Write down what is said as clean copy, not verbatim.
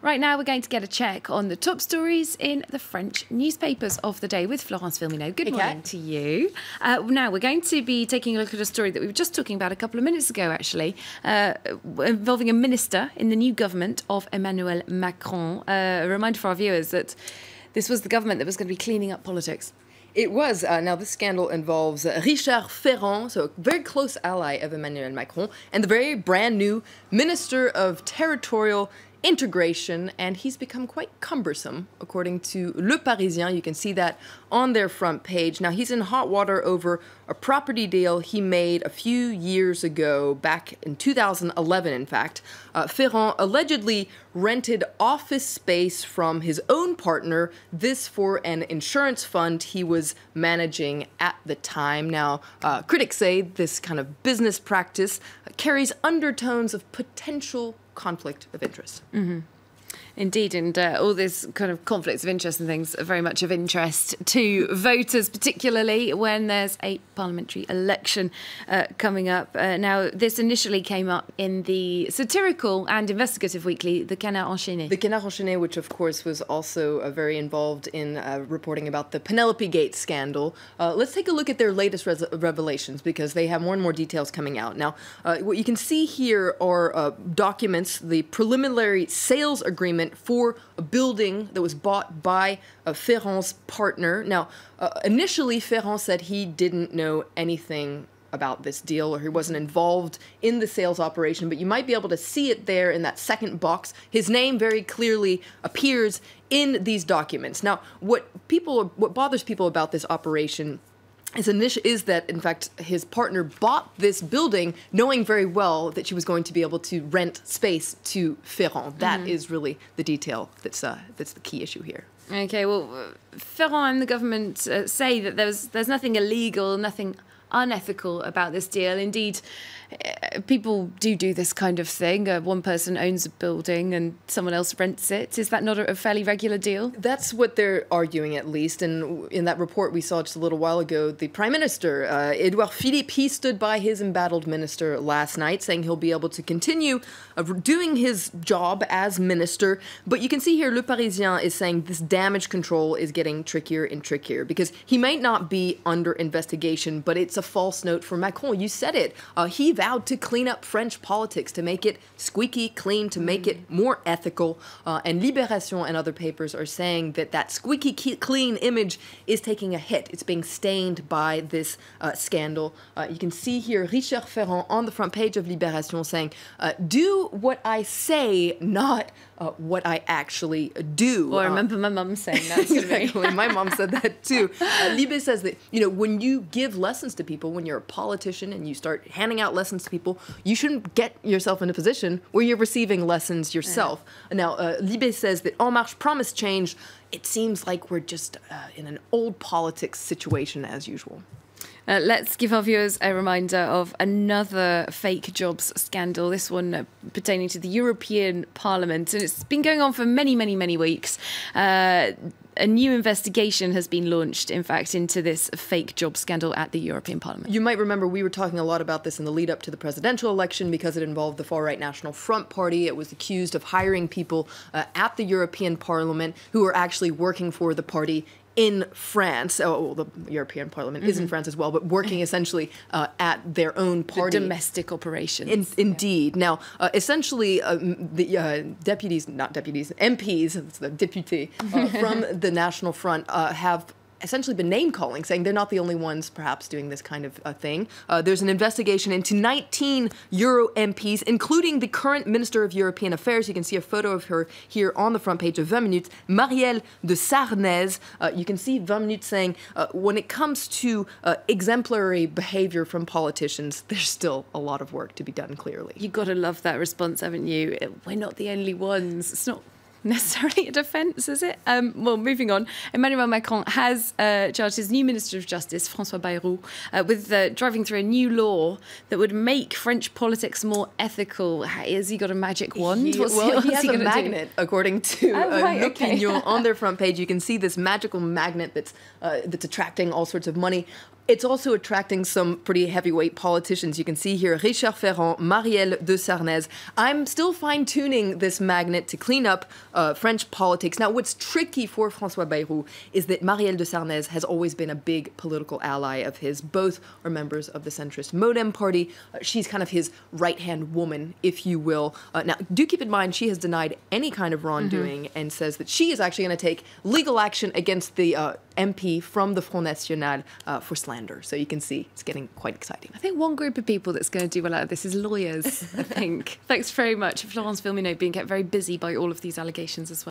Right now, we're going to get a check on the top stories in the French newspapers of the day with Florence Firmino. Good morning to you. Now, we're going to be taking a look at a story that we were just talking about a couple of minutes ago, actually, involving a minister in the new government of Emmanuel Macron. A reminder for our viewers that this was the government that was going to be cleaning up politics. It was. Now, this scandal involves Richard Ferrand, so a very close ally of Emmanuel Macron, and the very brand new Minister of Territorial Integration, and he's become quite cumbersome, according to Le Parisien. You can see that on their front page. Now, he's in hot water over a property deal he made a few years ago, back in 2011, in fact. Ferrand allegedly rented office space from his own partner, this for an insurance fund he was managing at the time. Now, critics say this kind of business practice carries undertones of potential conflict of interest. Mm-hmm. Indeed, and all this kind of conflicts of interest and things are very much of interest to voters, particularly when there's a parliamentary election coming up. Now, this initially came up in the satirical and investigative weekly, The Canard Enchaîné. The Canard Enchaîné, which of course was also very involved in reporting about the Penelope Gate scandal. Let's take a look at their latest revelations, because they have more and more details coming out. Now, what you can see here are documents, the preliminary sales agreement for a building that was bought by Ferrand's partner. Now, initially, Ferrand said he didn't know anything about this deal, or he wasn't involved in the sales operation, but you might be able to see it there in that second box. His name very clearly appears in these documents. Now, what bothers people about this operation is that, in fact, his partner bought this building knowing very well that she was going to be able to rent space to Ferrand. That is really the detail that's the key issue here. Okay, well, Ferrand and the government say that there's nothing illegal, nothing unethical about this deal. Indeed, people do this kind of thing. One person owns a building and someone else rents it. Is that not a fairly regular deal? That's what they're arguing, at least. And in that report we saw just a little while ago, the Prime Minister, Edouard Philippe, he stood by his embattled minister last night, saying he'll be able to continue doing his job as minister. But you can see here, Le Parisien is saying this damage control is getting trickier and trickier, because he might not be under investigation, but it's a false note for Macron. You said it. He vowed to clean up French politics, to make it squeaky clean, to make it more ethical. And Libération and other papers are saying that that squeaky clean image is taking a hit. It's being stained by this scandal. You can see here Richard Ferrand on the front page of Libération saying, do what I say, not what I actually do. Well, I remember my mum saying that. Exactly. My mom said that too. Libé says that, when you give lessons to people, when you're a politician and you start handing out lessons to people, you shouldn't get yourself in a position where you're receiving lessons yourself. Now, Libé says that En Marche promised change. It seems like we're just in an old politics situation as usual. Let's give our viewers a reminder of another fake jobs scandal, this one pertaining to the European Parliament. And it's been going on for many, many, many weeks. A new investigation has been launched, in fact, into this fake job scandal at the European Parliament. You might remember we were talking a lot about this in the lead up to the presidential election, because it involved the far-right National Front Party. It was accused of hiring people at the European Parliament who were actually working for the party in France. Oh, well, the European Parliament is in France as well, but working essentially at their own party. The domestic operations. Indeed. Now, essentially, the MPs, it's the députés from the National Front have essentially been name-calling, saying they're not the only ones perhaps doing this kind of thing. There's an investigation into 19 Euro MPs, including the current Minister of European Affairs. You can see a photo of her here on the front page of 20 Minutes, Marielle de Sarnez. You can see 20 Minutes saying, when it comes to exemplary behavior from politicians, there's still a lot of work to be done, clearly. You've got to love that response, haven't you? We're not the only ones. It's not necessarily a defence, is it? Well, moving on, Emmanuel Macron has charged his new Minister of Justice, François Bayrou, with driving through a new law that would make French politics more ethical. Has he got a magic wand? He has a magnet, according to L'Opinion. On their front page, you can see this magical magnet that's attracting all sorts of money. It's also attracting some pretty heavyweight politicians. You can see here Richard Ferrand, Marielle de Sarnez. I'm still fine-tuning this magnet to clean up French politics. Now, what's tricky for François Bayrou is that Marielle de Sarnez has always been a big political ally of his. Both are members of the centrist Modem party. She's kind of his right-hand woman, if you will. Now, do keep in mind, she has denied any kind of wrongdoing and says that she is actually going to take legal action against the MP from the Front National for slander. So you can see it's getting quite exciting. I think one group of people that's going to do well out of this is lawyers, I think. Thanks very much. Florence Villeminot being kept very busy by all of these allegations as well.